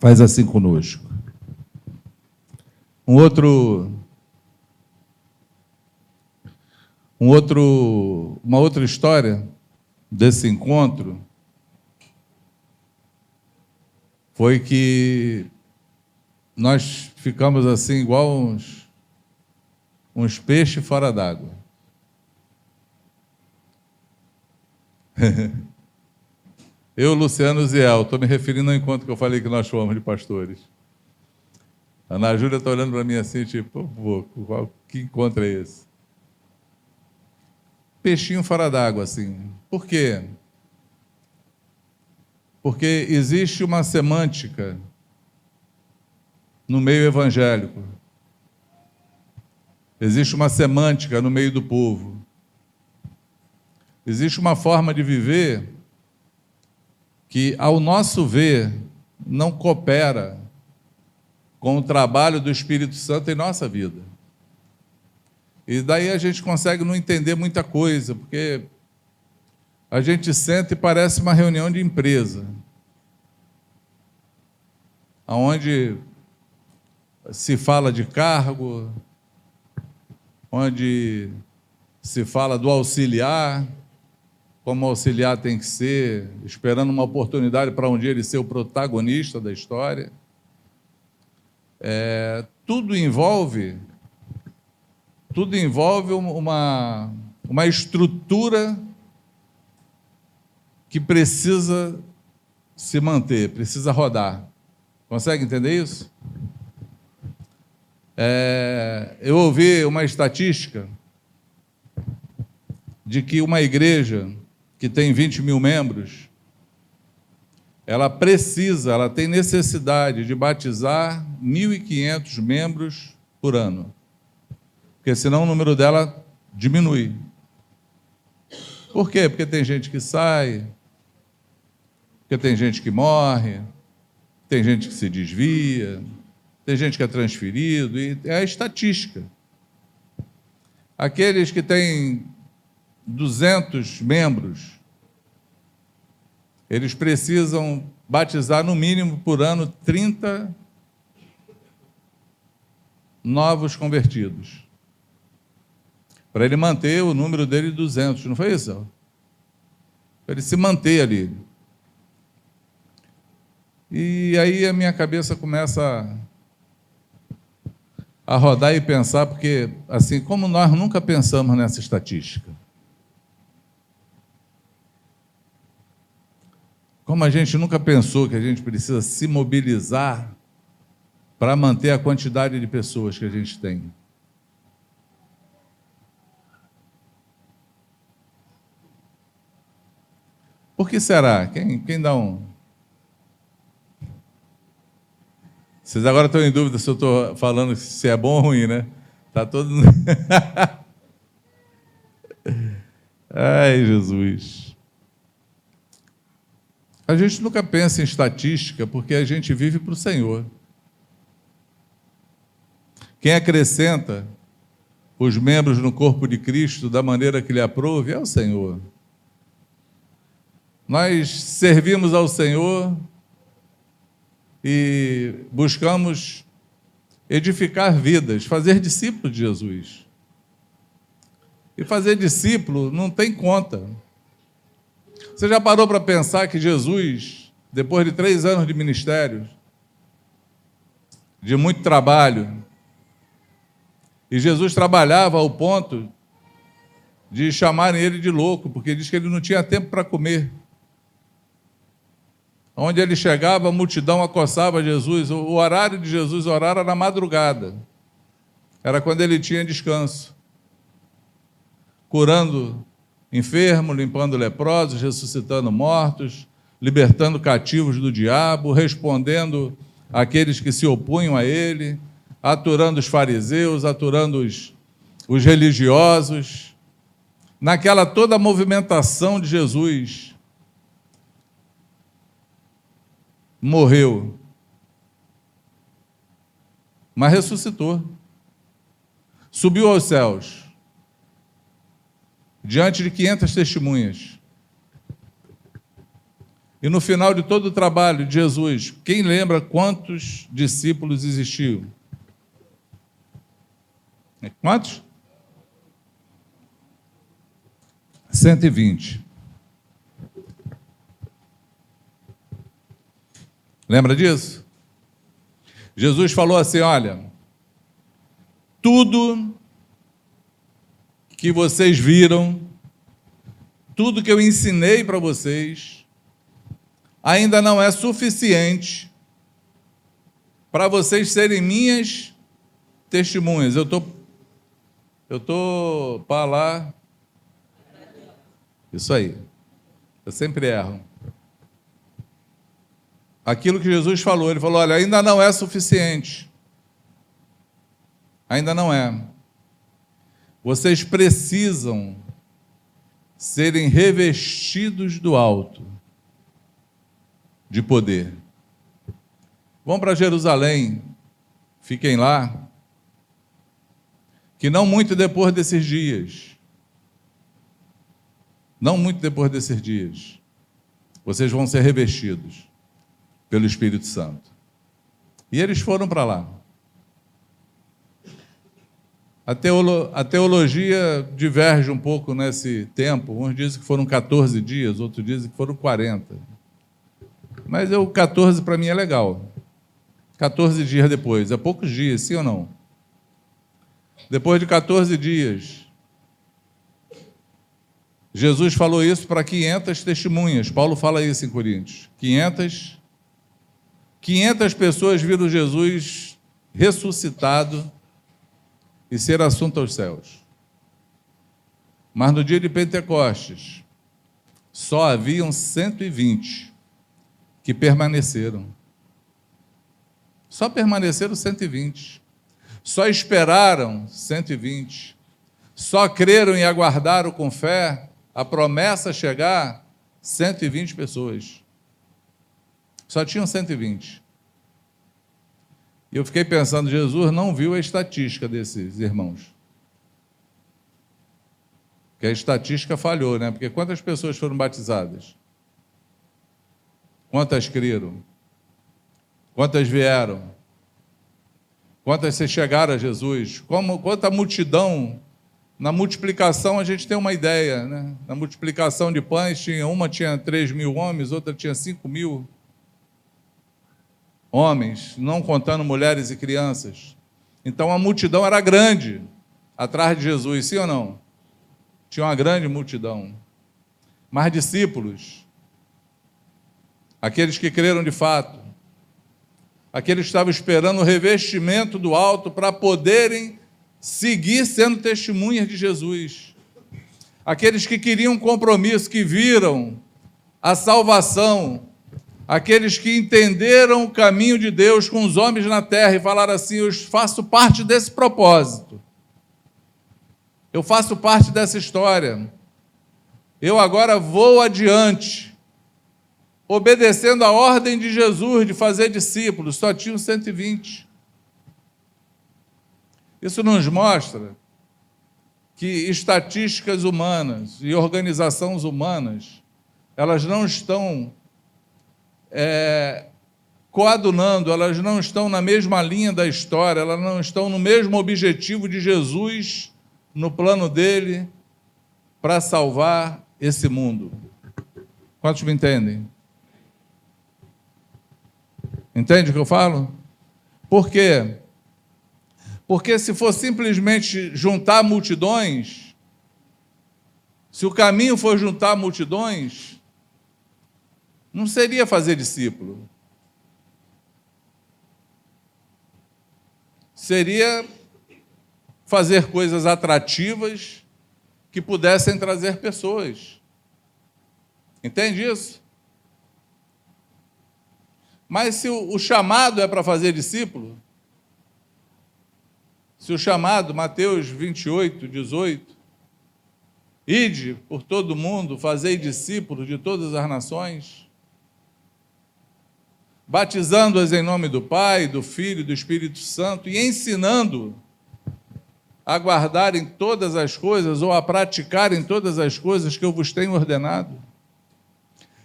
faz assim conosco. Uma outra história desse encontro foi que nós ficamos assim igual uns peixes fora d'água. Eu, Luciano e Ziel, estou me referindo ao encontro que eu falei que nós fomos de pastores. A Ana Júlia está olhando para mim assim, tipo, que encontro é esse? Peixinho fora d'água, assim. Por quê? Porque existe uma semântica no meio evangélico. Existe uma semântica no meio do povo. Existe uma forma de viver que, ao nosso ver, não coopera com o trabalho do Espírito Santo em nossa vida. E daí a gente consegue não entender muita coisa, porque a gente senta e parece uma reunião de empresa, onde se fala de cargo, onde se fala do auxiliar, como o auxiliar tem que ser, esperando uma oportunidade para um dia ele ser o protagonista da história. Tudo envolve uma estrutura que precisa se manter, precisa rodar. Consegue entender isso? Eu ouvi uma estatística de que uma igreja que tem 20 mil membros, ela tem necessidade de batizar 1.500 membros por ano, porque senão o número dela diminui. Por quê? Porque tem gente que sai, porque tem gente que morre, tem gente que se desvia, tem gente que é transferido, e é a estatística. Aqueles que têm 200 membros, eles precisam batizar no mínimo por ano 30 novos convertidos, para ele manter o número dele de 200, não foi isso? Para ele se manter ali. E aí a minha cabeça começa a rodar e pensar, porque, assim, como nós nunca pensamos nessa estatística, como a gente nunca pensou que a gente precisa se mobilizar para manter a quantidade de pessoas que a gente tem. Por que será? Quem dá um... Vocês agora estão em dúvida se eu estou falando se é bom ou ruim, né? Está todo... Ai, Jesus. A gente nunca pensa em estatística porque a gente vive para o Senhor. Quem acrescenta os membros no corpo de Cristo da maneira que lhe aprouve é o Senhor. Nós servimos ao Senhor e buscamos edificar vidas, fazer discípulos de Jesus. E fazer discípulo não tem conta. Você já parou para pensar que Jesus, depois de 3 anos de ministério, de muito trabalho, e Jesus trabalhava ao ponto de chamarem ele de louco, porque diz que ele não tinha tempo para comer. Onde ele chegava, a multidão acossava Jesus. O horário de Jesus orar era na madrugada. Era quando ele tinha descanso. Curando enfermos, limpando leprosos, ressuscitando mortos, libertando cativos do diabo, respondendo àqueles que se opunham a ele, aturando os fariseus, aturando os religiosos. Naquela toda a movimentação de Jesus, morreu, mas ressuscitou, subiu aos céus, diante de 500 testemunhas, E no final de todo o trabalho de Jesus, quem lembra quantos discípulos existiam? Quantos? 120. Lembra disso? Jesus falou assim: olha, tudo que vocês viram, tudo que eu ensinei para vocês, ainda não é suficiente para vocês serem minhas testemunhas. Eu tô para lá. Isso aí. Eu sempre erro. Aquilo que Jesus falou, ele falou: olha, ainda não é suficiente. Ainda não é. Vocês precisam serem revestidos do alto, de poder. Vão para Jerusalém, fiquem lá, que não muito depois desses dias, vocês vão ser revestidos pelo Espírito Santo. E eles foram para lá. A teologia diverge um pouco nesse tempo. Uns dizem que foram 14 dias, outros dizem que foram 40. Mas o 14 para mim é legal. 14 dias depois, é poucos dias, sim ou não? Depois de 14 dias, Jesus falou isso para 500 testemunhas. Paulo fala isso em Coríntios. 500 pessoas viram Jesus ressuscitado e ser assunto aos céus. Mas no dia de Pentecostes, só haviam 120 que permaneceram. Só permaneceram 120. Só esperaram 120. Só creram e aguardaram com fé a promessa chegar 120 pessoas. Só tinham 120. E eu fiquei pensando, Jesus não viu a estatística desses irmãos. Porque a estatística falhou, né? Porque quantas pessoas foram batizadas? Quantas creram? Quantas vieram? Quantas se chegaram a Jesus? Quanta multidão? Na multiplicação a gente tem uma ideia, né? Na multiplicação de pães, uma tinha 3.000 homens, outra tinha 5.000 homens, não contando mulheres e crianças. Então a multidão era grande atrás de Jesus, sim ou não? Tinha uma grande multidão. Mas discípulos, aqueles que creram de fato, aqueles que estavam esperando o revestimento do alto para poderem seguir sendo testemunhas de Jesus. Aqueles que queriam compromisso, que viram a salvação, aqueles que entenderam o caminho de Deus com os homens na terra e falaram assim: eu faço parte desse propósito, eu faço parte dessa história, eu agora vou adiante, obedecendo a ordem de Jesus de fazer discípulos. Só tinham 120. Isso nos mostra que estatísticas humanas e organizações humanas, elas não estão coadunando, elas não estão na mesma linha da história, elas não estão no mesmo objetivo de Jesus, no plano dele, para salvar esse mundo. Quantos me entendem? Entende o que eu falo? Por quê? Porque se for simplesmente juntar multidões, se o caminho for juntar multidões, não seria fazer discípulo. Seria fazer coisas atrativas que pudessem trazer pessoas. Entende isso? Mas se o chamado é para fazer discípulo, se o chamado, Mateus 28, 18, ide por todo o mundo, fazei discípulos de todas as nações, batizando-as em nome do Pai, do Filho e do Espírito Santo, e ensinando a guardarem todas as coisas, ou a praticarem todas as coisas que eu vos tenho ordenado.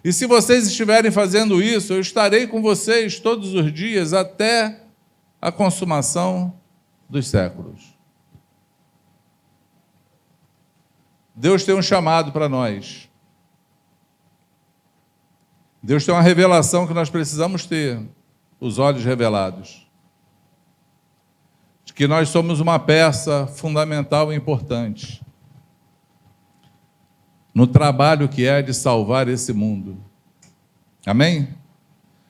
E se vocês estiverem fazendo isso, eu estarei com vocês todos os dias até a consumação dos séculos. Deus tem um chamado para nós. Deus tem uma revelação que nós precisamos ter, os olhos revelados. De que nós somos uma peça fundamental e importante no trabalho que é de salvar esse mundo. Amém?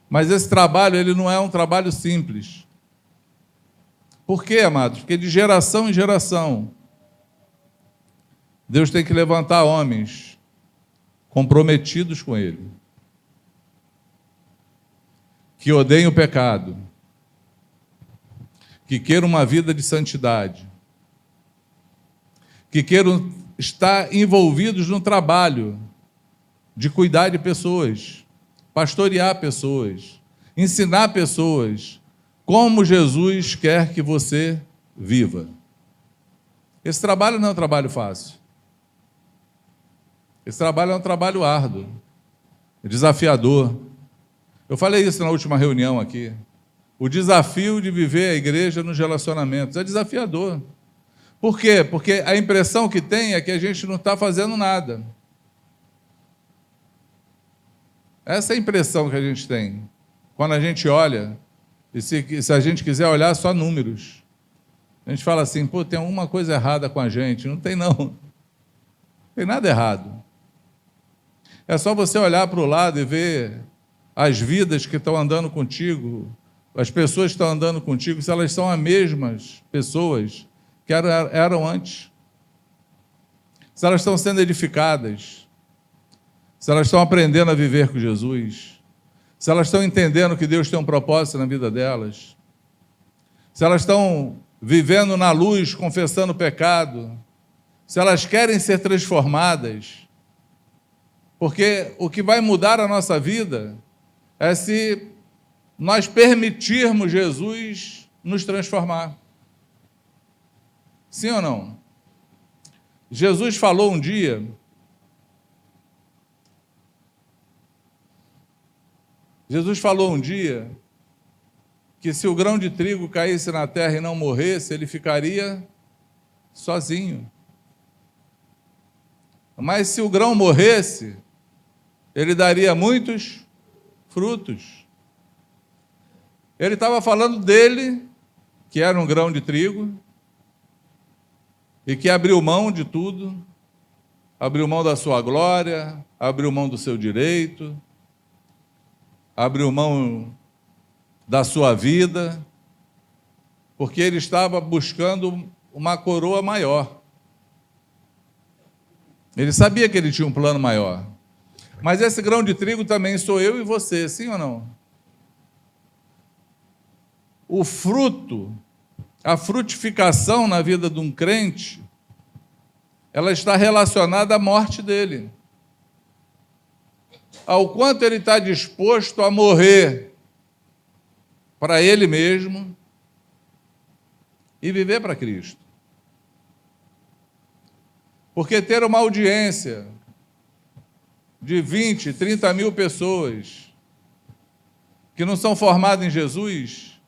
Mas esse trabalho, ele não é um trabalho simples. Por quê, amados? Porque de geração em geração, Deus tem que levantar homens comprometidos com Ele, que odeiem o pecado, que queiram uma vida de santidade, que queiram estar envolvidos no trabalho de cuidar de pessoas, pastorear pessoas, ensinar pessoas como Jesus quer que você viva. Esse trabalho não é um trabalho fácil. Esse trabalho é um trabalho árduo, desafiador. Eu falei isso na última reunião aqui. O desafio de viver a igreja nos relacionamentos é desafiador. Por quê? Porque a impressão que tem é que a gente não está fazendo nada. Essa é a impressão que a gente tem. Quando a gente olha, e se a gente quiser olhar só números, a gente fala assim, pô, tem alguma coisa errada com a gente. Não tem, não. Não tem nada errado. É só você olhar para o lado e ver as vidas que estão andando contigo, as pessoas que estão andando contigo, se elas são as mesmas pessoas que eram antes. Se elas estão sendo edificadas, se elas estão aprendendo a viver com Jesus, se elas estão entendendo que Deus tem um propósito na vida delas, se elas estão vivendo na luz, confessando o pecado, se elas querem ser transformadas, porque o que vai mudar a nossa vida é se nós permitirmos Jesus nos transformar. Sim ou não? Jesus falou um dia, que se o grão de trigo caísse na terra e não morresse, ele ficaria sozinho. Mas se o grão morresse, ele daria muitos frutos. Ele estava falando dele, que era um grão de trigo, e que abriu mão de tudo, abriu mão da sua glória, abriu mão do seu direito, abriu mão da sua vida, porque ele estava buscando uma coroa maior. Ele sabia que ele tinha um plano maior. Mas esse grão de trigo também sou eu e você, sim ou não? O fruto, a frutificação na vida de um crente, ela está relacionada à morte dele. Ao quanto ele está disposto a morrer para ele mesmo e viver para Cristo. Porque ter uma audiência de 20, 30 mil pessoas que não são formadas em Jesus,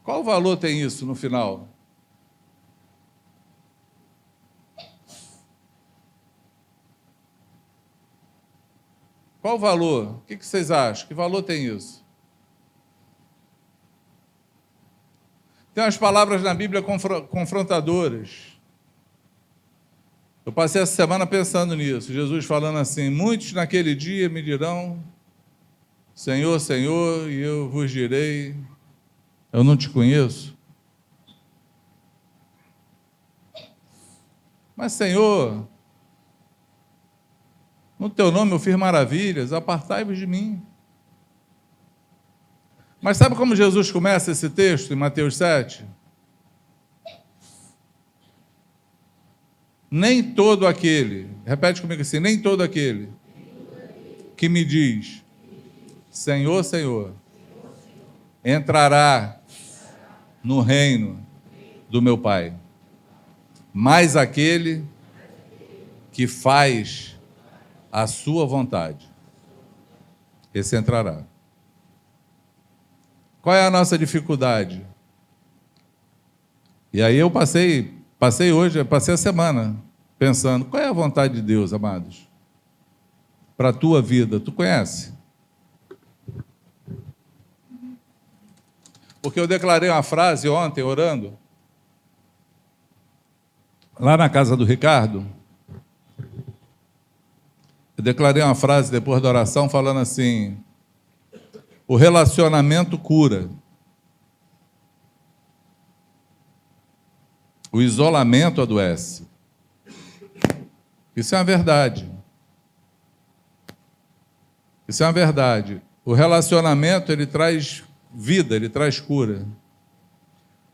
qual valor tem isso no final? Qual o valor? O que vocês acham? Que valor tem isso? Tem umas palavras na Bíblia confrontadoras. Eu passei essa semana pensando nisso. Jesus falando assim, muitos naquele dia me dirão, Senhor, Senhor, e eu vos direi, eu não te conheço. Mas, Senhor, no teu nome eu fiz maravilhas, apartai-vos de mim. Mas sabe como Jesus começa esse texto em Mateus 7? Nem todo aquele, repete comigo assim, nem todo aquele que me diz, Senhor, Senhor, entrará no reino do meu Pai, mas aquele que faz a sua vontade, esse entrará. Qual é a nossa dificuldade? E aí eu passei a semana pensando, qual é a vontade de Deus, amados? Para a tua vida, tu conhece? Porque eu declarei uma frase ontem, orando, lá na casa do Ricardo. Eu declarei uma frase depois da oração, falando assim, o relacionamento cura. O isolamento adoece. Isso é uma verdade. Isso é uma verdade. O relacionamento, ele traz vida, ele traz cura.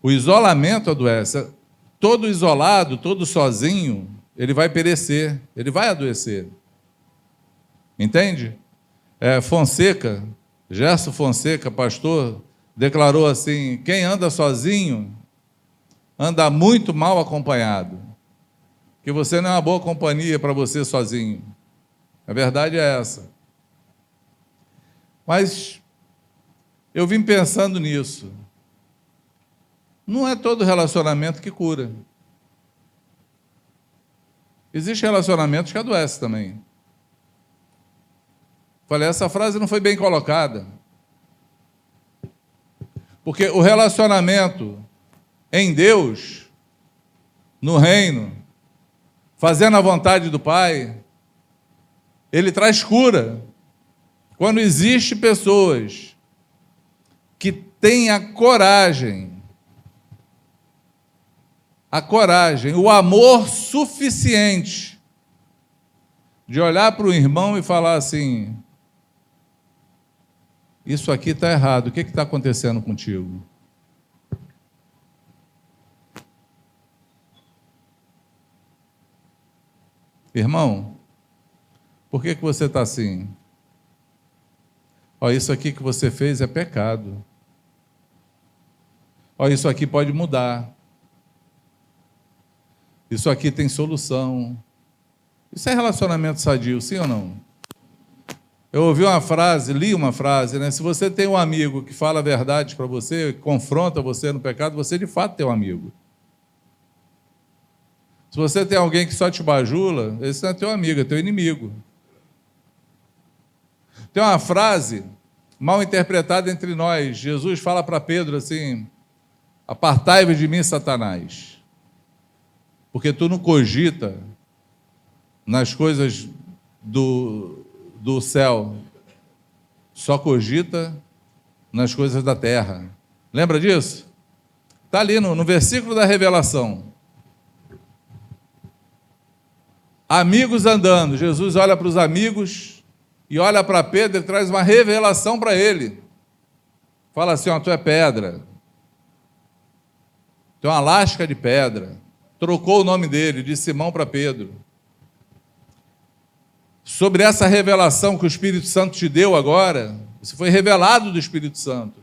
O isolamento adoece. Todo isolado, todo sozinho, ele vai perecer, ele vai adoecer. Entende? Gerson Fonseca, pastor, declarou assim, quem anda sozinho, anda muito mal acompanhado. Que você não é uma boa companhia para você sozinho. A verdade é essa. Mas eu vim pensando nisso. Não é todo relacionamento que cura. Existem relacionamentos que adoecem também. Falei, essa frase não foi bem colocada. Porque o relacionamento em Deus, no reino, fazendo a vontade do Pai, ele traz cura. Quando existem pessoas que têm a coragem, o amor suficiente de olhar para o irmão e falar assim, isso aqui está errado, o que está acontecendo contigo? Irmão, por que você está assim? Ó, isso aqui que você fez é pecado. Ó, isso aqui pode mudar. Isso aqui tem solução. Isso é relacionamento sadio, sim ou não? Eu ouvi uma frase, li uma frase, né? Se você tem um amigo que fala a verdade para você, confronta você no pecado, você de fato tem um amigo. Se você tem alguém que só te bajula, esse não é teu amigo, é teu inimigo. Tem uma frase mal interpretada entre nós. Jesus fala para Pedro assim, apartai-vos de mim, Satanás, porque tu não cogita nas coisas do céu, só cogita nas coisas da terra. Lembra disso? Está ali no versículo da Revelação. Amigos andando, Jesus olha para os amigos e olha para Pedro e traz uma revelação para ele. Fala assim, ó, tu é pedra, tu é uma lasca de pedra. Trocou o nome dele, de Simão para Pedro. Sobre essa revelação que o Espírito Santo te deu agora, você foi revelado do Espírito Santo.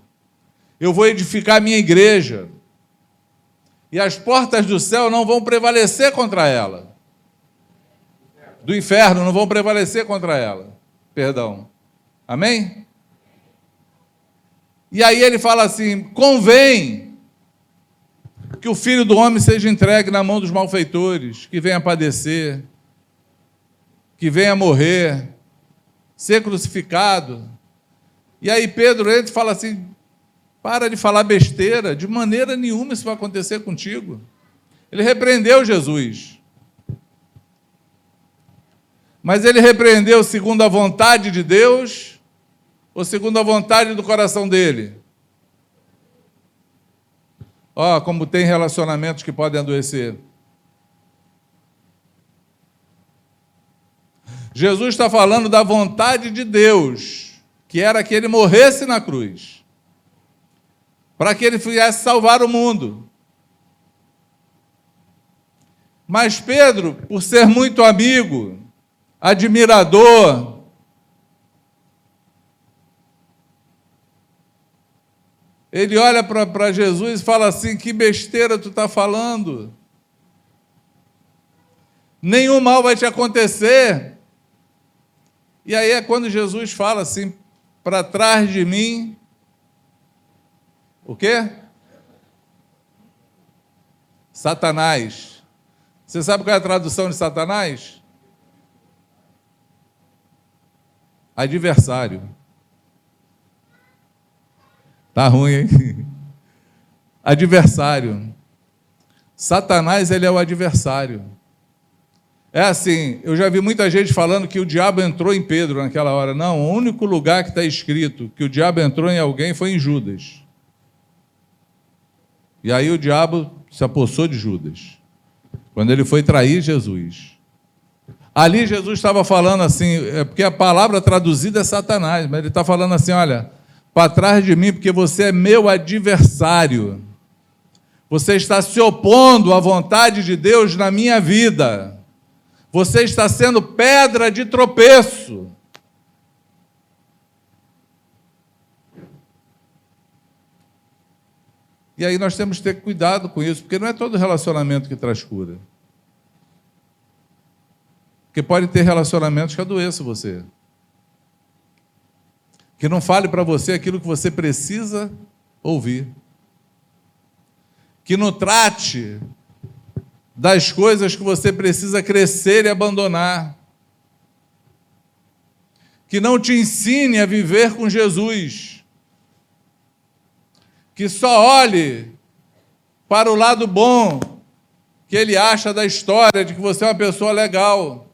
Eu vou edificar a minha igreja, e as portas do céu não vão prevalecer contra ela. Do inferno não vão prevalecer contra ela. Perdão. Amém? E aí ele fala assim, convém que o Filho do Homem seja entregue na mão dos malfeitores, que venha padecer, que venha morrer, ser crucificado. E aí Pedro entra e fala assim, para de falar besteira, de maneira nenhuma isso vai acontecer contigo. Ele repreendeu Jesus. Mas ele repreendeu segundo a vontade de Deus ou segundo a vontade do coração dele? Ó, como tem relacionamentos que podem adoecer. Jesus está falando da vontade de Deus, que era que ele morresse na cruz, para que ele viesse salvar o mundo. Mas Pedro, por ser muito amigo, admirador, ele olha para Jesus e fala assim, que besteira tu está falando? nenhum mal vai te acontecer. E aí é quando Jesus fala assim, para trás de mim, o quê? Satanás. Você sabe qual é a tradução de Satanás? Adversário. Tá ruim, hein? Adversário. Satanás, ele é o adversário. É assim, eu já vi muita gente falando que o diabo entrou em Pedro naquela hora. Não, o único lugar que está escrito que o diabo entrou em alguém foi em Judas. E aí o diabo se apossou de Judas, quando ele foi trair Jesus. Ali Jesus estava falando assim, porque a palavra traduzida é Satanás, mas ele está falando assim, olha, para trás de mim, porque você é meu adversário. Você está se opondo à vontade de Deus na minha vida. Você está sendo pedra de tropeço. E aí nós temos que ter cuidado com isso, porque não é todo relacionamento que traz cura. Porque pode ter relacionamentos que adoeçam você. Que não fale para você aquilo que você precisa ouvir. Que não trate das coisas que você precisa crescer e abandonar. Que não te ensine a viver com Jesus. Que só olhe para o lado bom que ele acha da história, de que você é uma pessoa legal.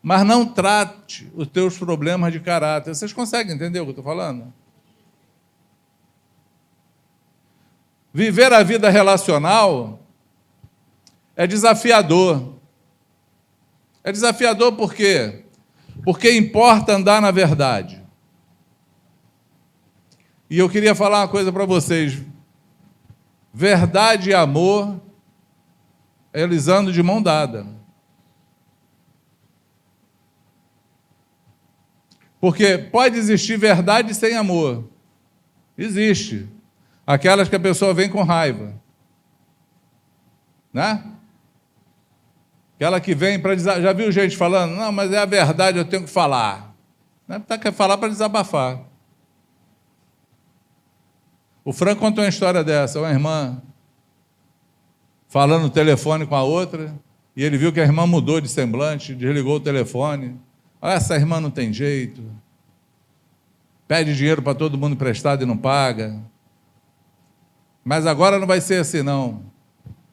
Mas não trate os teus problemas de caráter. Vocês conseguem entender o que eu estou falando? Viver a vida relacional é desafiador. É desafiador por quê? Porque importa andar na verdade. E eu queria falar uma coisa para vocês. Verdade e amor, eles andam de mão dada. Porque pode existir verdade sem amor. Existe. Aquelas que a pessoa vem com raiva. Né? Aquela que vem para desabafar. Já viu gente falando? Não, mas é a verdade, eu tenho que falar. Não é para falar para desabafar. O Franco contou uma história dessa, uma irmã falando no telefone com a outra, e ele viu que a irmã mudou de semblante, desligou o telefone. Olha, essa irmã não tem jeito. Pede dinheiro para todo mundo emprestado e não paga. Mas agora não vai ser assim, não.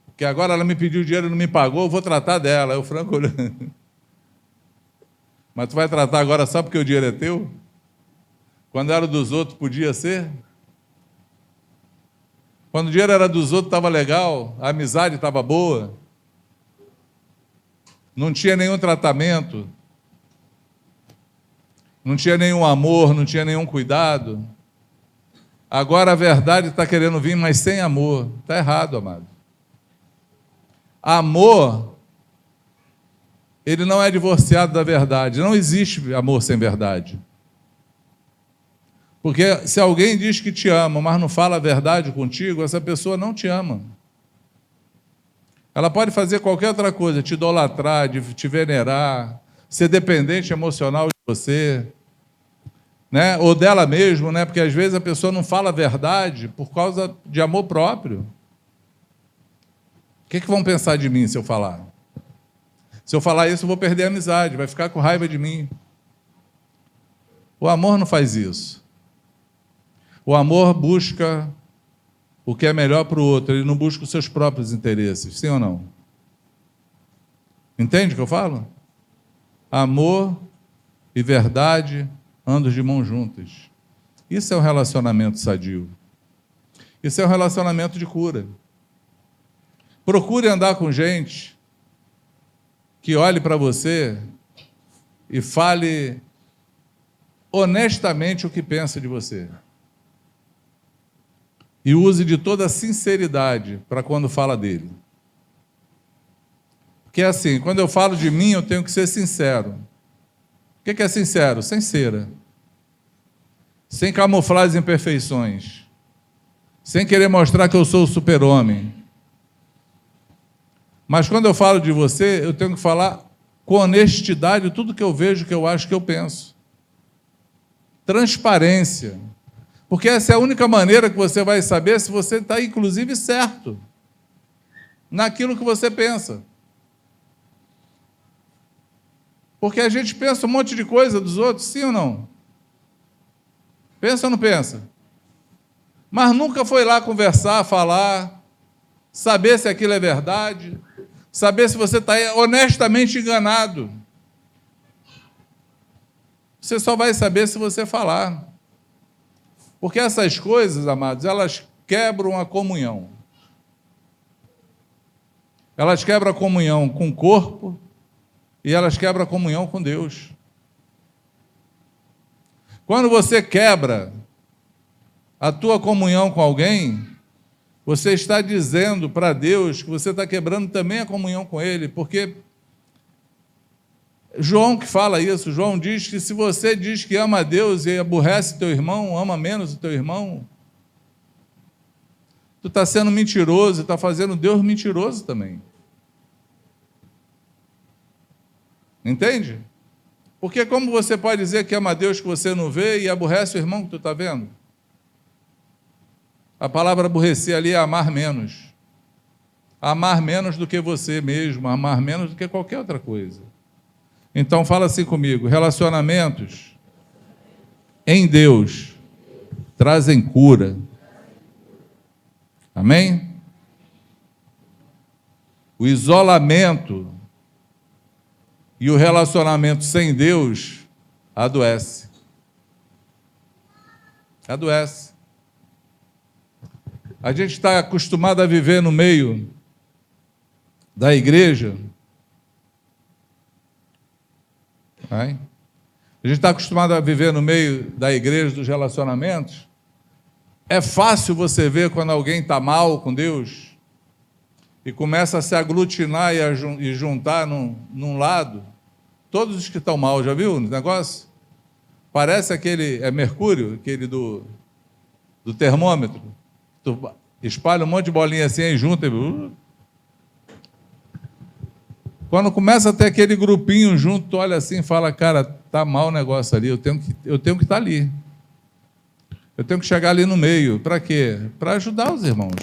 Porque agora ela me pediu dinheiro e não me pagou, eu vou tratar dela. Aí o Franco olhou. Mas tu vai tratar agora só porque o dinheiro é teu? Quando era dos outros, podia ser? Quando o dinheiro era dos outros, estava legal, a amizade estava boa, não tinha nenhum tratamento, não tinha nenhum amor, não tinha nenhum cuidado. Agora a verdade está querendo vir, mas sem amor. Está errado, amado. Amor, ele não é divorciado da verdade. Não existe amor sem verdade. Porque se alguém diz que te ama, mas não fala a verdade contigo, essa pessoa não te ama. Ela pode fazer qualquer outra coisa, te idolatrar, te venerar, ser dependente emocional de você, né? Ou dela mesmo, né? Porque às vezes a pessoa não fala a verdade por causa de amor próprio. O que vão pensar de mim se eu falar? Se eu falar isso, eu vou perder a amizade, vai ficar com raiva de mim. O amor não faz isso. O amor busca o que é melhor para o outro, ele não busca os seus próprios interesses, sim ou não? Entende o que eu falo? Amor e verdade andam de mãos juntas. Isso é um relacionamento sadio. Isso é um relacionamento de cura. Procure andar com gente que olhe para você e fale honestamente o que pensa de você. E use de toda a sinceridade para quando fala dele. Porque é assim, quando eu falo de mim, eu tenho que ser sincero. O que é sincero? Sem cera. Sem camuflar as imperfeições. Sem querer mostrar que eu sou o super-homem. Mas quando eu falo de você, eu tenho que falar com honestidade tudo que eu vejo, que eu acho, que eu penso. Transparência. Porque essa é a única maneira que você vai saber se você está, inclusive, certo naquilo que você pensa. Porque a gente pensa um monte de coisa dos outros, sim ou não? Pensa ou não pensa? Mas nunca foi lá conversar, falar, saber se aquilo é verdade, saber se você está honestamente enganado. Você só vai saber se você falar. Porque essas coisas, amados, elas quebram a comunhão. Elas quebram a comunhão com o corpo e elas quebram a comunhão com Deus. Quando você quebra a tua comunhão com alguém, você está dizendo para Deus que você está quebrando também a comunhão com Ele, porque João que fala isso, João diz que se você diz que ama a Deus e aborrece teu irmão, ama menos o teu irmão, tu está sendo mentiroso, está fazendo Deus mentiroso também. Entende? Porque como você pode dizer que ama a Deus que você não vê e aborrece o irmão que tu está vendo? A palavra aborrecer ali é amar menos. Amar menos do que você mesmo, amar menos do que qualquer outra coisa. Então fala assim comigo, relacionamentos em Deus trazem cura. Amém? O isolamento e o relacionamento sem Deus adoece. Adoece. A gente está acostumado a viver no meio da igreja. A gente está acostumado a viver no meio da igreja dos relacionamentos. É fácil você ver quando alguém está mal com Deus e começa a se aglutinar e juntar num lado. Todos os que estão mal, já viu o negócio? Parece aquele, é mercúrio, aquele do termômetro. Tu espalha um monte de bolinha assim e junta. Quando começa a ter aquele grupinho junto, tu olha assim e fala, cara, tá mal o negócio ali, eu tenho que estar ali. Eu tenho que chegar ali no meio. Para quê? Para ajudar os irmãos.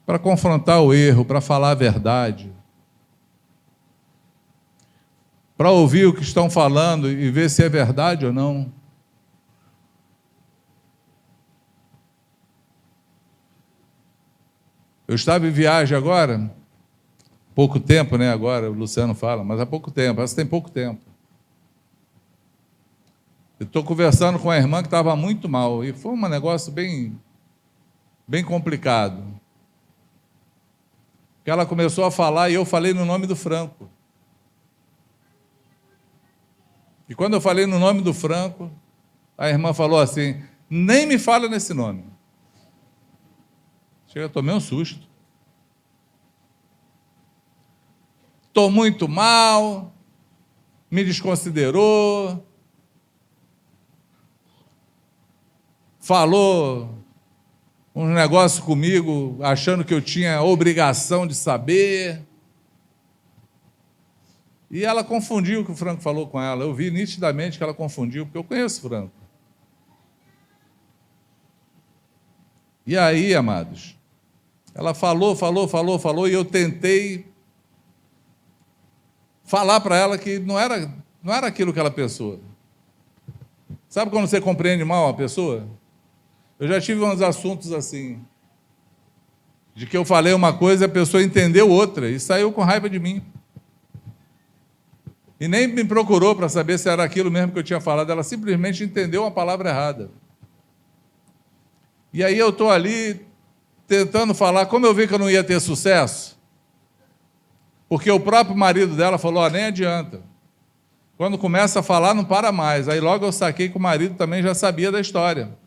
Para confrontar o erro, para falar a verdade. Para ouvir o que estão falando e ver se é verdade ou não. Eu estava em viagem agora, pouco tempo, né? Agora o Luciano fala, mas há pouco tempo, tem pouco tempo. Eu estou conversando com a irmã que estava muito mal, e foi um negócio bem complicado. Que ela começou a falar e eu falei no nome do Franco. E quando eu falei no nome do Franco, a irmã falou assim, nem me fala nesse nome. Chega, eu tomei um susto. Estou muito mal, me desconsiderou, falou um negócio comigo, achando que eu tinha a obrigação de saber. E ela confundiu o que o Franco falou com ela. Eu vi nitidamente que ela confundiu, porque eu conheço o Franco. E aí, amados, ela falou, e eu tentei falar para ela que não era aquilo que ela pensou. Sabe quando você compreende mal uma pessoa? Eu já tive uns assuntos assim, de que eu falei uma coisa e a pessoa entendeu outra, e saiu com raiva de mim. E nem me procurou para saber se era aquilo mesmo que eu tinha falado, ela simplesmente entendeu a palavra errada. E aí eu estou ali, tentando falar, como eu vi que eu não ia ter sucesso, porque o próprio marido dela falou, nem adianta. Quando começa a falar, não para mais. Aí logo eu saquei que o marido também já sabia da história.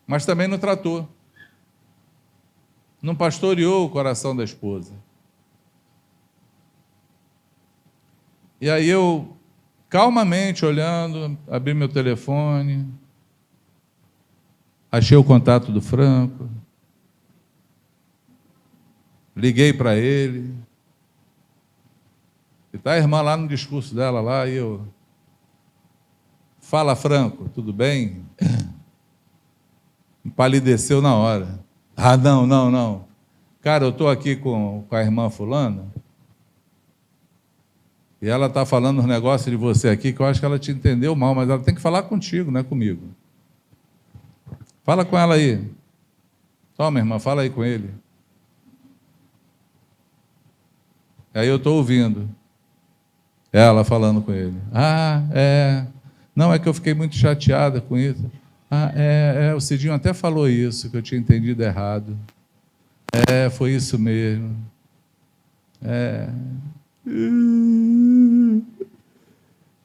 Mas também não tratou. Não pastoreou o coração da esposa. E aí eu, calmamente olhando, abri meu telefone, achei o contato do Franco. liguei para ele. E está a irmã lá no discurso dela, lá, e eu... Fala, Franco, tudo bem? Empalideceu na hora. Ah, não. Cara, eu estou aqui com a irmã fulana, e ela está falando uns negócios de você aqui, que eu acho que ela te entendeu mal, mas ela tem que falar contigo, não é comigo. Fala com ela aí. Toma, irmã, fala aí com ele. Aí eu estou ouvindo ela falando com ele. Ah, é. Não, é que eu fiquei muito chateada com isso. Ah, o Cidinho até falou isso, que eu tinha entendido errado. Foi isso mesmo.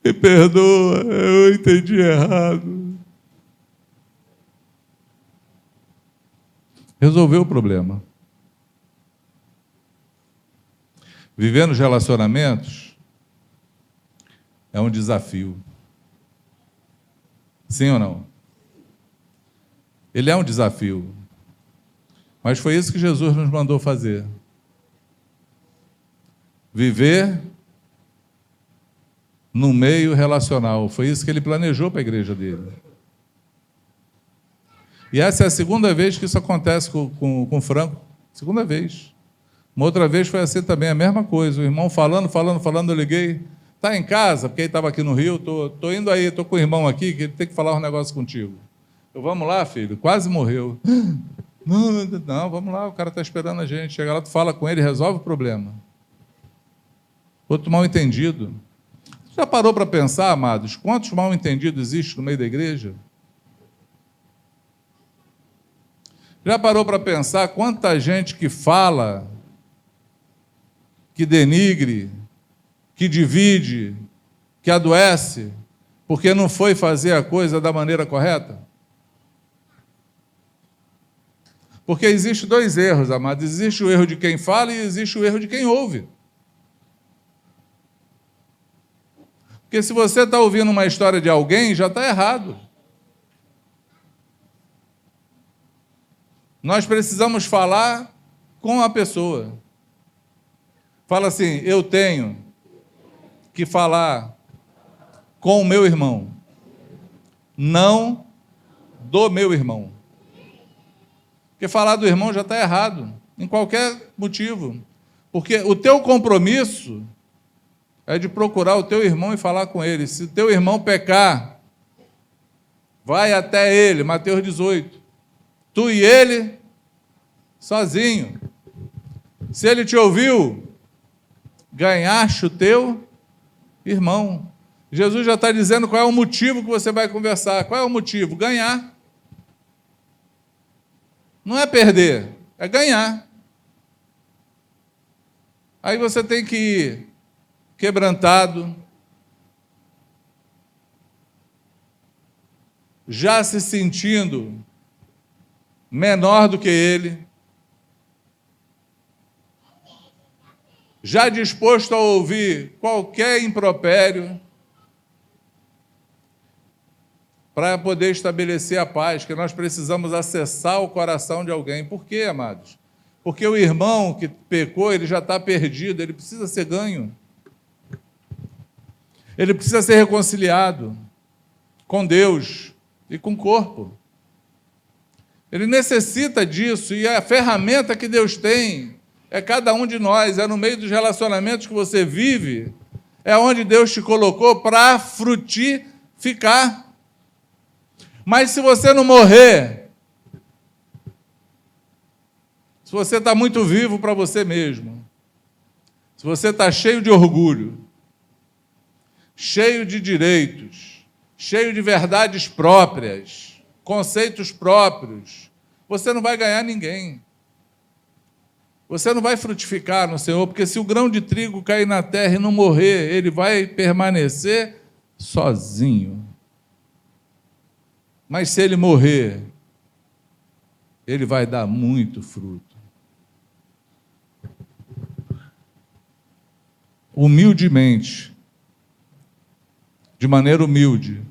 Me perdoa, eu entendi errado. Resolveu o problema. Viver nos relacionamentos é um desafio. Sim ou não? Ele é um desafio. Mas foi isso que Jesus nos mandou fazer. Viver no meio relacional. Foi isso que ele planejou para a igreja dele. E essa é a segunda vez que isso acontece com o Franco. Segunda vez. Uma outra vez foi assim também, a mesma coisa. O irmão falando, eu liguei. Está em casa? Porque ele estava aqui no Rio. Estou indo aí, estou com o irmão aqui, que ele tem que falar um negócio contigo. Vamos lá, filho. Quase morreu. Não, vamos lá, o cara está esperando a gente. Chega lá, tu fala com ele, resolve o problema. Outro mal-entendido. Já parou para pensar, amados, quantos mal-entendidos existem no meio da igreja? Já parou para pensar quanta gente que fala, que denigre, que divide, que adoece, porque não foi fazer a coisa da maneira correta? Porque existe dois erros, amados. Existe o erro de quem fala e existe o erro de quem ouve. Porque se você está ouvindo uma história de alguém, já está errado. Nós precisamos falar com a pessoa. Fala assim, eu tenho que falar com o meu irmão, não do meu irmão. Porque falar do irmão já está errado, em qualquer motivo. Porque o teu compromisso é de procurar o teu irmão e falar com ele. Se o teu irmão pecar, vai até ele, Mateus 18. Tu e ele, sozinho. Se ele te ouviu, ganhaste o teu irmão. Jesus já está dizendo qual é o motivo que você vai conversar. Qual é o motivo? Ganhar. Não é perder, é ganhar. Aí você tem que ir quebrantado, já se sentindo menor do que ele, já disposto a ouvir qualquer impropério, para poder estabelecer a paz, que nós precisamos acessar o coração de alguém. Por quê, amados? Porque o irmão que pecou, ele já está perdido, ele precisa ser ganho. Ele precisa ser reconciliado com Deus e com o corpo. Ele necessita disso, e a ferramenta que Deus tem é cada um de nós, é no meio dos relacionamentos que você vive, é onde Deus te colocou para frutificar. Mas se você não morrer, se você está muito vivo para você mesmo, se você está cheio de orgulho, cheio de direitos, cheio de verdades próprias, conceitos próprios, você não vai ganhar ninguém. Você não vai frutificar no Senhor, porque se o grão de trigo cair na terra e não morrer, ele vai permanecer sozinho. Mas se ele morrer, ele vai dar muito fruto. Humildemente, de maneira humilde,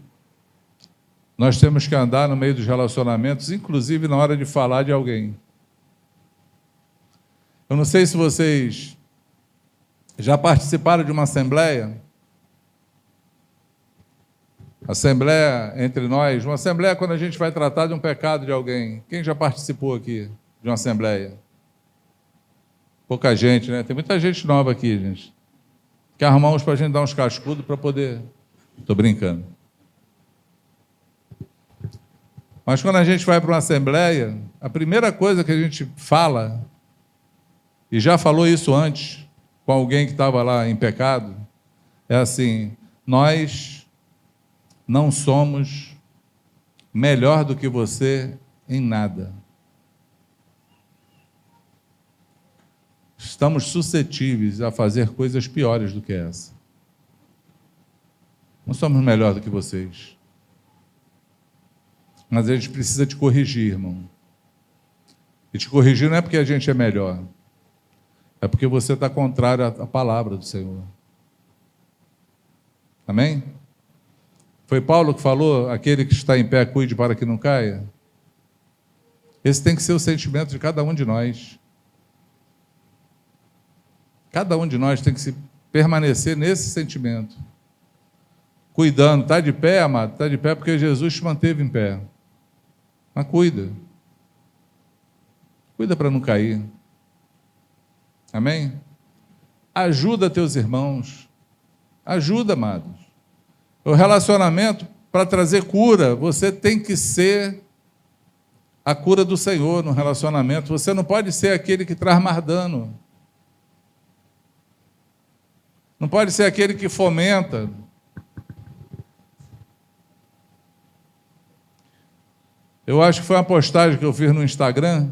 nós temos que andar no meio dos relacionamentos, inclusive na hora de falar de alguém. Eu não sei se vocês já participaram de uma assembleia. Assembleia entre nós. Uma assembleia é quando a gente vai tratar de um pecado de alguém. Quem já participou aqui de uma assembleia? Pouca gente, né? Tem muita gente nova aqui, gente. Quer arrumar uns para a gente dar uns cascudos para poder... Estou brincando. Mas quando a gente vai para uma assembleia, a primeira coisa que a gente fala, e já falou isso antes, com alguém que estava lá em pecado, é assim: nós não somos melhor do que você em nada. Estamos suscetíveis a fazer coisas piores do que essa. Não somos melhor do que vocês. Mas a gente precisa te corrigir, irmão. E te corrigir não é porque a gente é melhor. É porque você está contrário à palavra do Senhor. Amém? Foi Paulo que falou: aquele que está em pé, cuide para que não caia. Esse tem que ser o sentimento de cada um de nós. Cada um de nós tem que se permanecer nesse sentimento. Cuidando. Está de pé, amado? Está de pé porque Jesus te manteve em pé. Mas cuida. Cuida para não cair. Amém? Ajuda teus irmãos. Ajuda, amados. O relacionamento, para trazer cura, você tem que ser a cura do Senhor no relacionamento. Você não pode ser aquele que traz mais dano. Não pode ser aquele que fomenta. Eu acho que foi uma postagem que eu fiz no Instagram,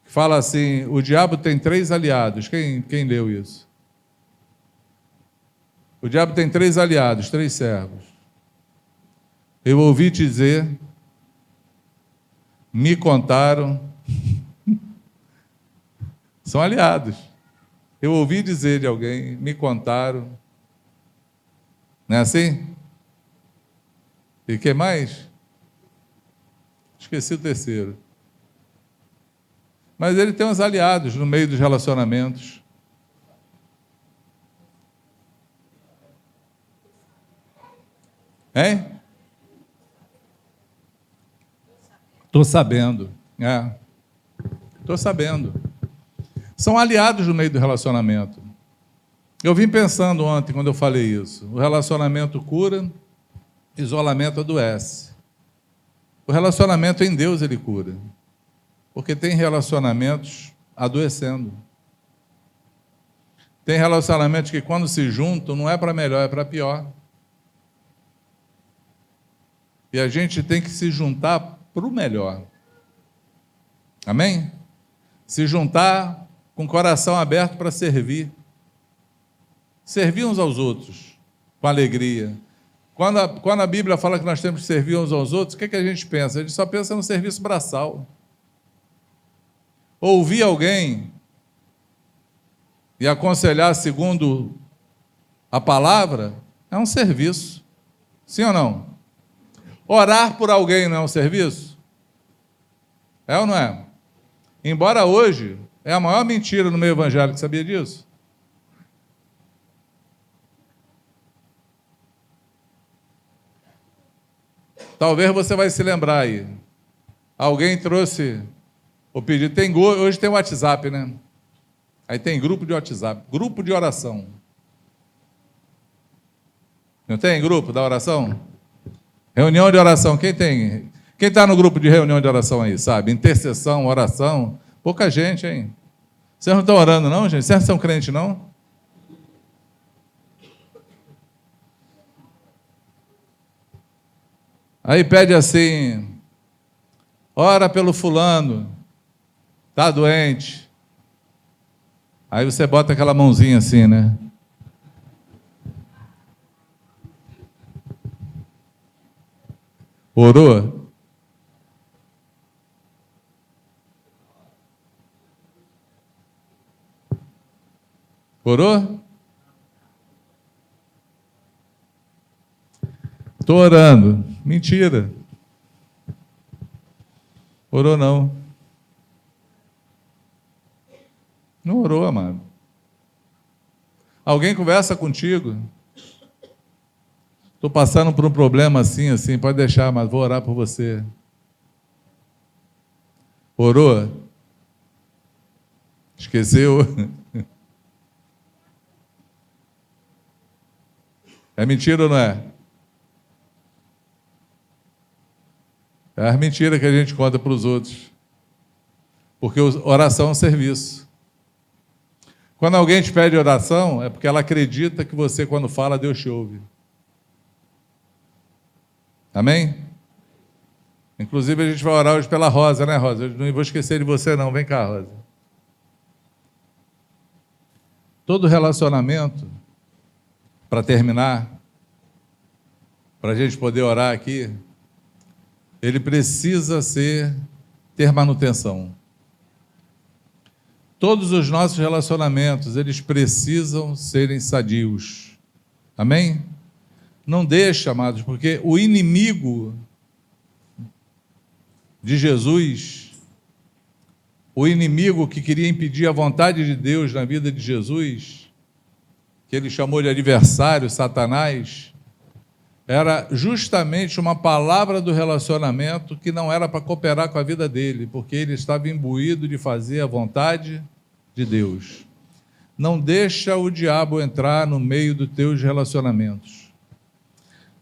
que fala assim: o diabo tem 3 aliados. Quem leu isso? O diabo tem 3 aliados, 3 servos. Eu ouvi dizer, me contaram, são aliados. Eu ouvi dizer de alguém, me contaram. Não é assim? E o que mais? Esqueci o terceiro. Mas ele tem uns aliados no meio dos relacionamentos. Hein? Estou sabendo. Estou sabendo. São aliados no meio do relacionamento. Eu vim pensando ontem, quando eu falei isso. O relacionamento cura, isolamento adoece. O relacionamento em Deus, ele cura. Porque tem relacionamentos adoecendo. Tem relacionamentos que, quando se juntam, não é para melhor, é para pior. E a gente tem que se juntar para o melhor. Amém? Se juntar com o coração aberto para servir. Servir uns aos outros, com alegria. Quando a Bíblia fala que nós temos que servir uns aos outros, o que a gente pensa? A gente só pensa no serviço braçal. Ouvir alguém e aconselhar segundo a palavra é um serviço. Sim ou não? Orar por alguém não é um serviço? É ou não é? Embora hoje é a maior mentira no meio evangélico, sabia disso? Talvez você vai se lembrar aí. Alguém trouxe o pedido. Hoje tem o WhatsApp, né? Aí tem grupo de WhatsApp, grupo de oração. Não tem grupo da oração? Reunião de oração, quem tem? Quem está no grupo de reunião de oração aí, sabe? Intercessão, oração. Pouca gente, hein? Vocês não estão orando, não, gente? Vocês não são crentes, não? Aí pede assim: ora pelo fulano, está doente. Aí você bota aquela mãozinha assim, né? Orou? Orou? Estou orando. Mentira. Orou não. Não orou, amado. Alguém conversa contigo. Estou passando por um problema assim, pode deixar, mas vou orar por você. Orou? Esqueceu? É mentira ou não é? É as mentiras que a gente conta para os outros. Porque oração é um serviço. Quando alguém te pede oração, é porque ela acredita que você, quando fala, Deus te ouve. Amém? Inclusive, a gente vai orar hoje pela Rosa, né, Rosa? Eu não vou esquecer de você, não. Vem cá, Rosa. Todo relacionamento, para terminar, para a gente poder orar aqui, ele precisa ter manutenção. Todos os nossos relacionamentos, eles precisam serem sadios. Amém? Não deixa, amados, porque o inimigo de Jesus, o inimigo que queria impedir a vontade de Deus na vida de Jesus, que ele chamou de adversário, Satanás, era justamente uma palavra do relacionamento que não era para cooperar com a vida dele, porque ele estava imbuído de fazer a vontade de Deus. Não deixa o diabo entrar no meio dos teus relacionamentos.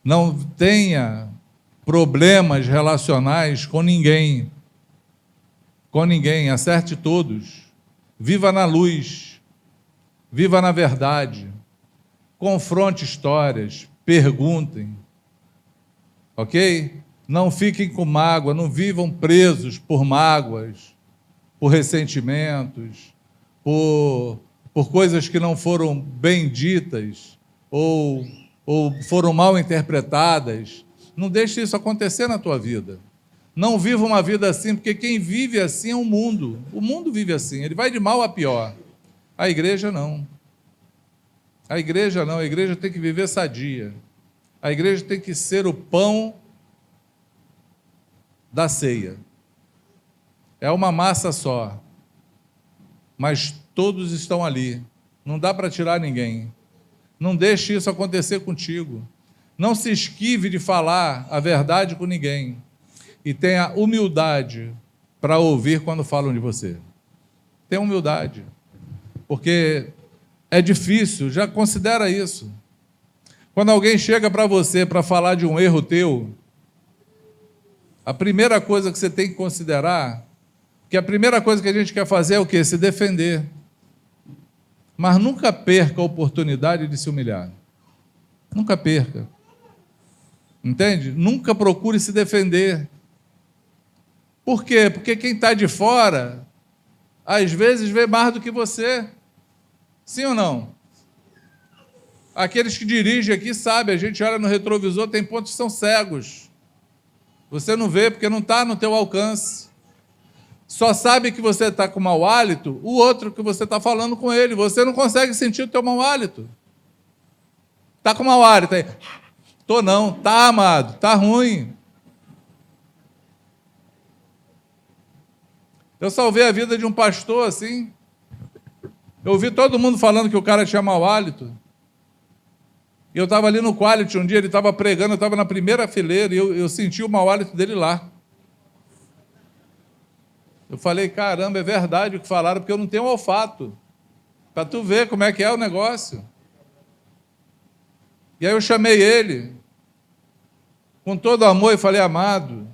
Não tenha problemas relacionais com ninguém. Com ninguém, acerte todos. Viva na luz. Viva na verdade. Confronte histórias. Perguntem, ok? Não fiquem com mágoa, não vivam presos por mágoas, por ressentimentos, por coisas que não foram bem ditas ou foram mal interpretadas. Não deixe isso acontecer na tua vida. Não viva uma vida assim, porque quem vive assim é o mundo. O mundo vive assim, ele vai de mal a pior. A igreja não. A igreja não, a igreja tem que viver sadia. A igreja tem que ser o pão da ceia. É uma massa só, mas todos estão ali. Não dá para tirar ninguém. Não deixe isso acontecer contigo. Não se esquive de falar a verdade com ninguém. E tenha humildade para ouvir quando falam de você. Tenha humildade. Porque é difícil, já considera isso. Quando alguém chega para você para falar de um erro teu, a primeira coisa que você tem que considerar, que a primeira coisa que a gente quer fazer é o quê? Se defender. Mas nunca perca a oportunidade de se humilhar. Nunca perca. Entende? Nunca procure se defender. Por quê? Porque quem está de fora, às vezes vê mais do que você. Sim ou não? Aqueles que dirigem aqui sabem, a gente olha no retrovisor, tem pontos que são cegos. Você não vê porque não está no teu alcance. Só sabe que você está com mau hálito o outro que você está falando com ele. Você não consegue sentir o teu mau hálito. Está com mau hálito aí. Tô não, tá, amado, tá ruim. Eu salvei a vida de um pastor assim. Eu ouvi todo mundo falando que o cara tinha mau hálito. E eu estava ali no Quality um dia, ele estava pregando, eu estava na primeira fileira e eu senti o mau hálito dele lá. Eu falei, caramba, é verdade o que falaram, porque eu não tenho olfato. Para tu ver como é que é o negócio. E aí eu chamei ele, com todo amor, e falei, amado,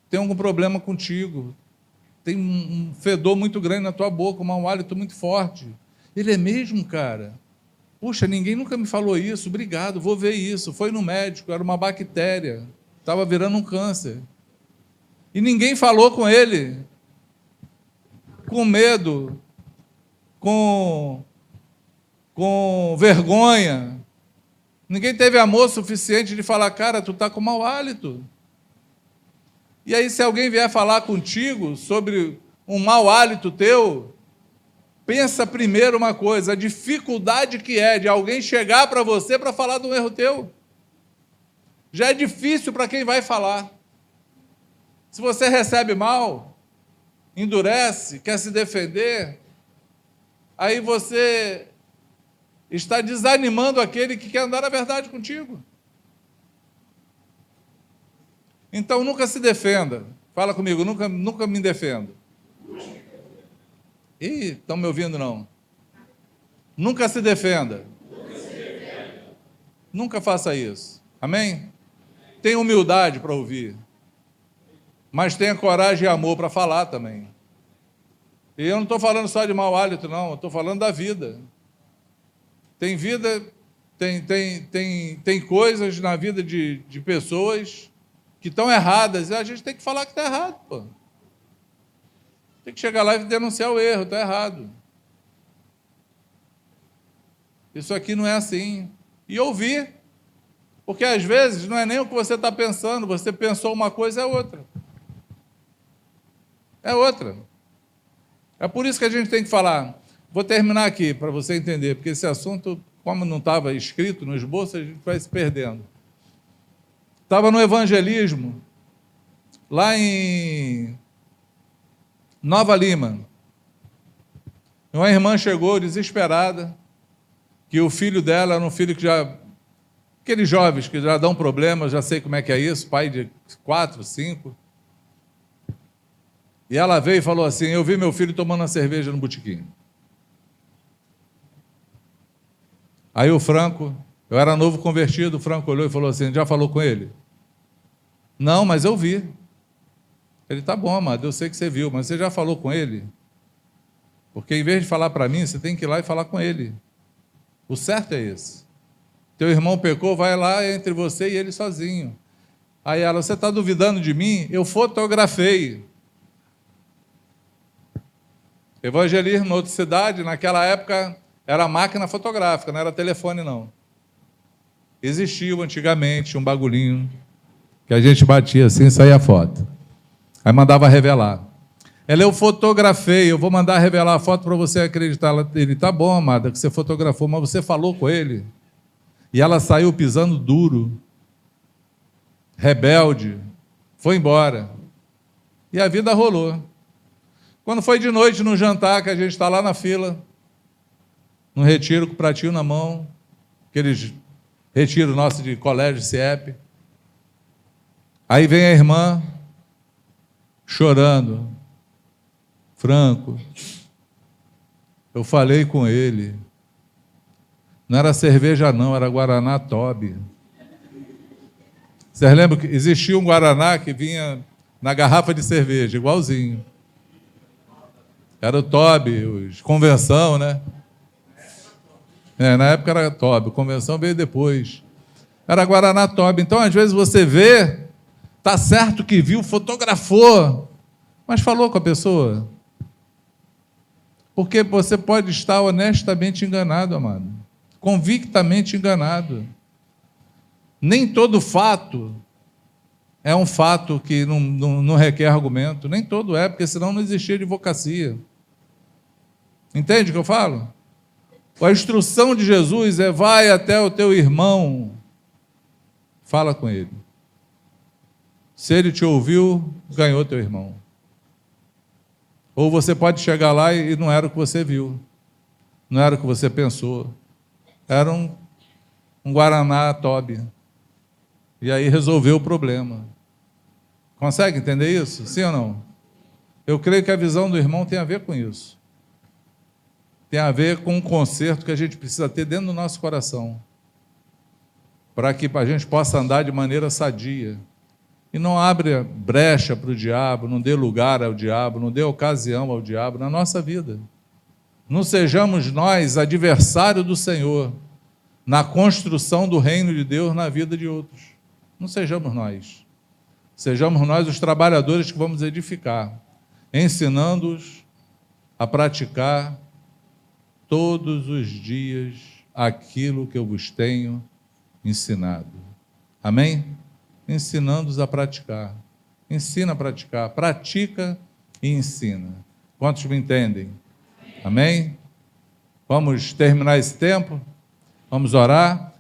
tem algum problema contigo. Tem um fedor muito grande na tua boca, um mau hálito muito forte. Ele é mesmo, cara? Puxa, ninguém nunca me falou isso, obrigado, vou ver isso. Foi no médico, era uma bactéria, estava virando um câncer. E ninguém falou com ele, com medo, com vergonha. Ninguém teve amor suficiente de falar, cara, tu está com mau hálito. E aí, se alguém vier falar contigo sobre um mau hálito teu, pensa primeiro uma coisa, a dificuldade que é de alguém chegar para você para falar de um erro teu. Já é difícil para quem vai falar. Se você recebe mal, endurece, quer se defender, aí você está desanimando aquele que quer andar na verdade contigo. Então, nunca se defenda. Fala comigo, nunca me defenda. Ih, estão me ouvindo não? Nunca se defenda. Nunca faça isso. Amém? Tenha humildade para ouvir. Mas tenha coragem e amor para falar também. E eu não estou falando só de mau hálito, não. Eu estou falando da vida. Tem vida, tem coisas na vida de pessoas que estão erradas. E a gente tem que falar que está errado, pô. Tem que chegar lá e denunciar o erro, está errado. Isso aqui não é assim. E ouvir. Porque às vezes não é nem o que você está pensando, você pensou uma coisa, é outra. É outra. É por isso que a gente tem que falar. Vou terminar aqui, para você entender, porque esse assunto, como não estava escrito no esboço, a gente vai se perdendo. Estava no evangelismo, lá em Nova Lima. Uma irmã chegou desesperada, que o filho dela era um filho que já... Aqueles jovens que já dão problema, já sei como é que é isso, pai de 4, 5. E ela veio e falou assim, eu vi meu filho tomando uma cerveja no botequim. Aí o Franco, eu era novo convertido, o Franco olhou e falou assim, já falou com ele? Não, mas eu vi. Ele, tá bom, amado, eu sei que você viu, mas você já falou com ele? Porque em vez de falar para mim, você tem que ir lá e falar com ele. O certo é esse. Teu irmão pecou, vai lá entre você e ele sozinho. Aí ela, você está duvidando de mim? Eu fotografei. Evangelismo na outra cidade, naquela época, era máquina fotográfica, não era telefone, não. Existia antigamente um bagulhinho que a gente batia assim e saía a foto. Aí mandava revelar. Ela, eu fotografei, eu vou mandar revelar a foto para você acreditar. Ele, tá bom, amada, que você fotografou, mas você falou com ele. E ela saiu pisando duro, rebelde, foi embora. E a vida rolou. Quando foi de noite no jantar, que a gente está lá na fila, no retiro com o pratinho na mão, aqueles retiro nosso de colégio CIEP. Aí vem a irmã chorando. Franco, eu falei com ele. Não era cerveja não, era Guaraná Toby. Vocês lembram que existia um Guaraná que vinha na garrafa de cerveja, igualzinho. Era o Toby, os Convenção, né? Na época era Toby, Convenção veio depois. Era Guaraná Toby. Então, às vezes, você vê, tá certo que viu, fotografou, mas falou com a pessoa. Porque você pode estar honestamente enganado, amado. Convictamente enganado. Nem todo fato é um fato que não requer argumento. Nem todo é, porque senão não existia advocacia. Entende o que eu falo? A instrução de Jesus é, vai até o teu irmão, fala com ele. Se ele te ouviu, ganhou teu irmão. Ou você pode chegar lá e não era o que você viu, não era o que você pensou, era um Guaraná Toby. E aí resolveu o problema. Consegue entender isso? Sim ou não? Eu creio que a visão do irmão tem a ver com isso. Tem a ver com um conserto que a gente precisa ter dentro do nosso coração, para que a gente possa andar de maneira sadia. E não abre brecha para o diabo, não dê lugar ao diabo, não dê ocasião ao diabo na nossa vida. Não sejamos nós adversário do Senhor na construção do reino de Deus na vida de outros. Não sejamos nós. Sejamos nós os trabalhadores que vamos edificar, ensinando-os a praticar todos os dias aquilo que eu vos tenho ensinado. Amém? Ensinando-os a praticar. Ensina a praticar. Pratica e ensina. Quantos me entendem? Amém? Vamos terminar esse tempo? Vamos orar?